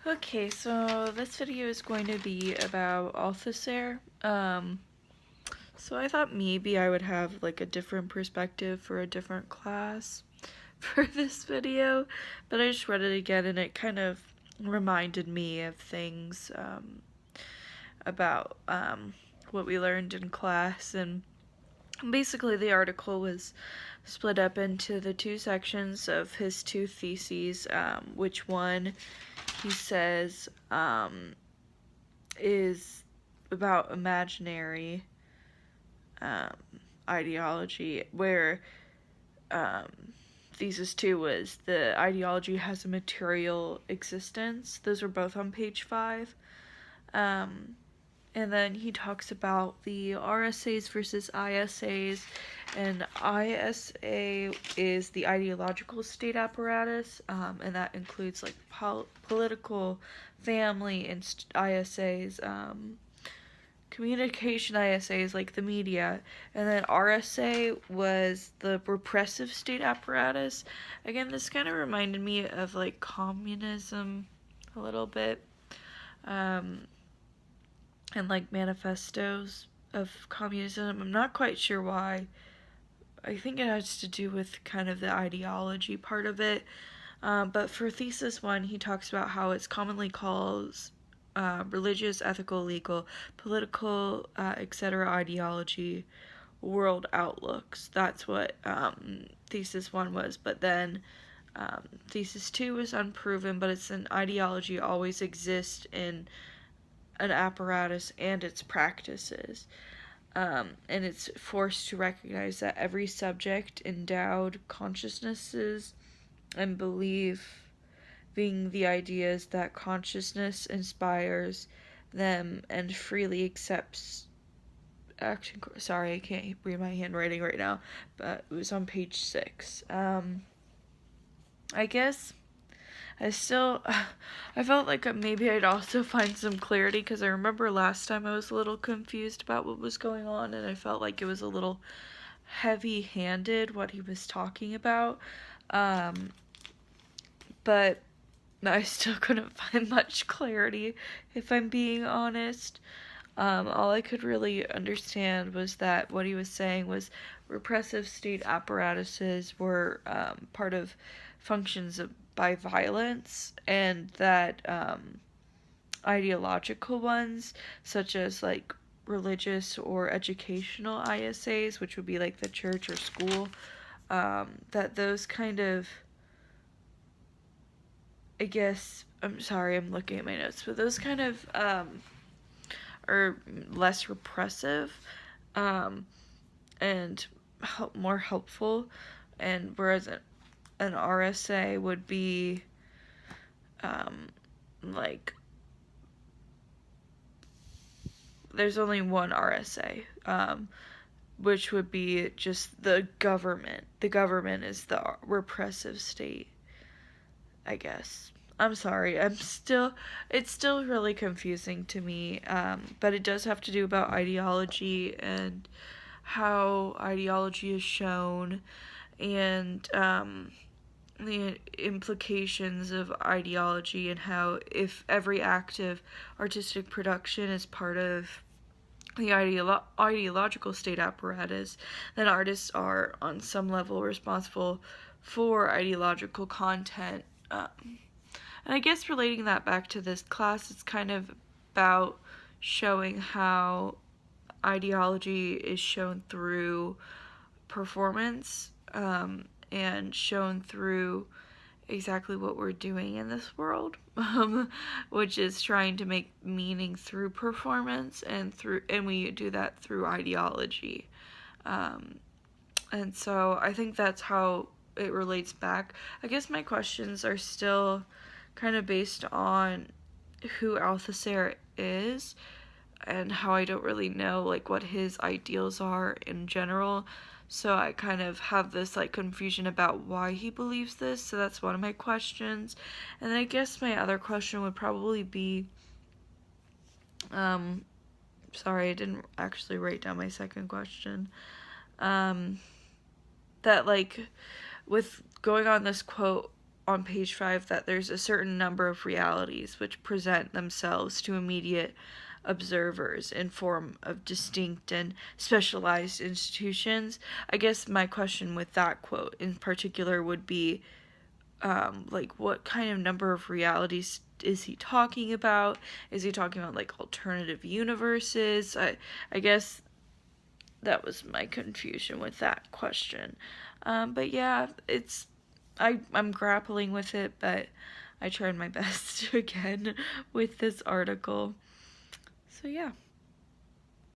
Okay, so this video is going to be about Althusser. So I thought maybe I would have like a different perspective for a different class for this video, but I just read it again and it kind of reminded me of things about what we learned in class. And basically the article was split up into the two sections of his two theses, which one he says is about imaginary um, ideology, where um, thesis 2 was the ideology has a material existence. Those were both on page 5. Um, and then he talks about the RSAs versus ISAs, and ISA is the ideological state apparatus, and that includes like political, family, and ISAs, communication ISAs like the media, and then RSA was the repressive state apparatus. Again, this kind of reminded me of like communism a little bit. And like manifestos of communism. I'm not quite sure why. I think it has to do with kind of the ideology part of it. But for thesis 1, he talks about how it's commonly called religious, ethical, legal, political, etc. ideology, world outlooks. That's what thesis 1 was. But then thesis 2 was unproven, but it's an ideology always exists in an apparatus and its practices. And it's forced to recognize that every subject endowed consciousnesses and believe being the ideas that consciousness inspires them and freely accepts action. Sorry, I can't read my handwriting right now, but it was on page 6. I guess I felt like maybe I'd also find some clarity, because I remember last time I was a little confused about what was going on, and I felt like it was a little heavy-handed what he was talking about. But I still couldn't find much clarity, if I'm being honest. All I could really understand was that what he was saying was repressive state apparatuses were part of functions by violence, and that ideological ones, such as like religious or educational ISAs, which would be like the church or school, that those kind of, I guess, I'm sorry, I'm looking at my notes, but those kind of are less repressive, and more helpful, and whereas an RSA would be like, there's only one RSA, which would be just the government. The government is the repressive state, I guess. I'm sorry. It's still really confusing to me. But it does have to do about ideology and how ideology is shown, and the implications of ideology, and how if every active artistic production is part of the ideological state apparatus, then artists are on some level responsible for ideological content. And I guess relating that back to this class, it's kind of about showing how ideology is shown through performance, and shown through exactly what we're doing in this world, which is trying to make meaning through performance, and we do that through ideology. And so I think that's how it relates back. I guess my questions are still kind of based on who Althusser is, and how I don't really know like what his ideals are in general. So I kind of have this like confusion about why he believes this. So that's one of my questions. And then I guess my other question would probably be, sorry, I didn't actually write down my second question. That like with going on this quote on page 5 that there's a certain number of realities which present themselves to immediate observers in form of distinct and specialized institutions. I guess my question with that quote in particular would be, like, what kind of number of realities is he talking about? Is he talking about, like, alternative universes? I guess that was my confusion with that question. But yeah, I'm grappling with it, but I tried my best again with this article. So yeah.